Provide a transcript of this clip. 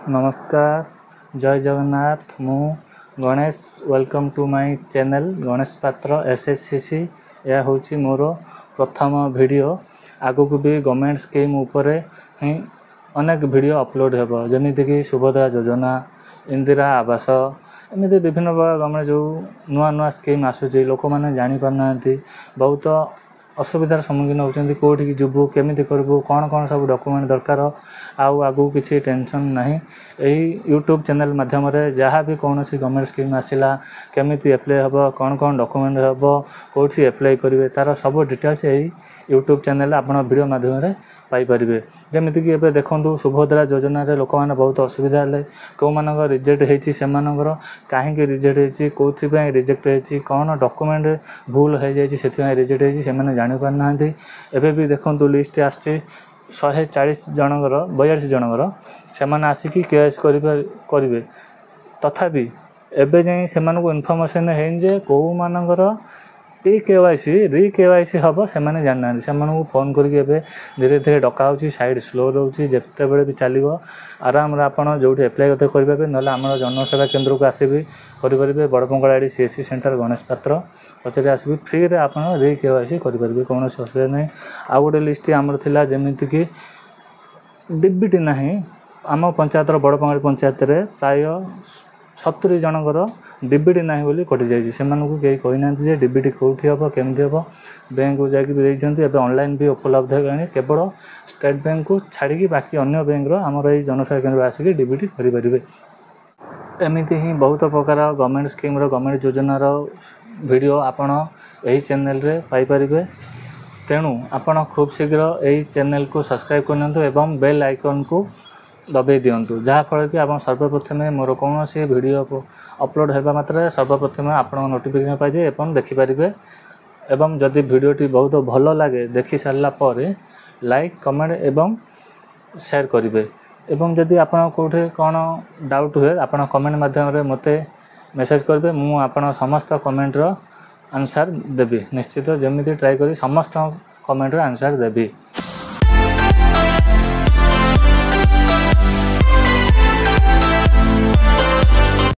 नमस्कार जय जगन्नाथ मु Ganesh welcome to my channel Ganesh Patra SSCC यह हूँ मोर प्रथम वीडियो आगु को भी गवर्नमेंट स्कीम उपर ही अनेक वीडियो अपलोड हो जमीक सुभद्रा योजना इंदिरा आवास एमती विभिन्न प्रकार गवर्नमेंट जो नुआ नुआ स्कीम आसूँ लोक मैंने जापारना बहुत असुविधार सम्मुखीन होती कौटी जीवु केमी करूँ कौन कौन सब डॉक्यूमेंट दरकार आगू किसी टेंशन नहीं यही यूट्यूब चैनल माध्यम जहाँ भी कौन सी गवर्नमेंट स्कीम आसला केमी एप्लाई हम कौन कौन डॉक्यूमेंट हम कौटी एप्लाई करेंगे तार सब डिटेल्स यही यूट्यूब चैनल आप वीडियो माध्यम पाइपर जमीक एवं देखूँ सुभद्रा योजना लोक मैंने बहुत असुविधा है कौ मान रिजेक्ट हो कहीं रिजेक्ट हो रिजेक्ट हो कौन डॉक्यूमेंट भूल हो जाए रिजेक्ट हो जापार ना एवं भी देखूँ लिस्ट आसी 140 जनकर 42 जनकर से आसिकी केस करेंगे तथापि एवं जाए से इनफर्मेशन है कौ मानकर री केवाईसी हम से जाना से फोन करके धीरे धीरे डका साइड स्लो रोचे जिते बड़े भी चलो आराम आप जो एप्लाई करेंगे ना आम जनसेवा केन्द्र को आसबि करेंगे बड़पंगड़ी सीएससी सेंटर गणेश पात्र पचारे आसबि फ्री रे आप री केवाईसी करेंगे कौन असुविधा नहीं आउ गोटे लिस्ट आमर थिला जमीक डीबीटी ना आम पंचायत बड़पंगड़ी पंचायत प्राय 70 जनकर डीबीटी ना बोली कटि जाइए से कहीं कहना डीबीटी कौटी हम केमती हम बैंक को जाकि ऑनलाइन भी उपलब्ध है केवल स्टेट बैंक को छाड़ी बाकी अन्य बैंक आमर ये जनसेवा केन्द्र आसिक डीबीटी करेंगे एमती ही बहुत प्रकार गवर्नमेंट स्कीम गवर्नमेंट योजनार वीडियो आपण यही चैनल रे पाइपर तेणु आपण खूब शीघ्र यही चैनल को सब्सक्राइब करनी एवं बेल आइकन को दबाई दिंतु जहाँफल कि आप सर्वप्रथम मोर कौन सी वीडियो अपलोड होगा मात्र सर्वप्रथम आप नोटिफिकेशन पाइजे एवं देखिपारे एवं जदि वीडियोटी बहुत भल लगे देखि सारापर लाइक कमेंट एवं शेयर करेंगे एवं जदि आप कौटे कौन डाउट हुए आप कमेंट माध्यम मत मेसेज करेंगे मु आप समस्त कमेंटर आंसर देवी निश्चित जमी ट्राई करी समस्त कमेंटर आंसर देवी।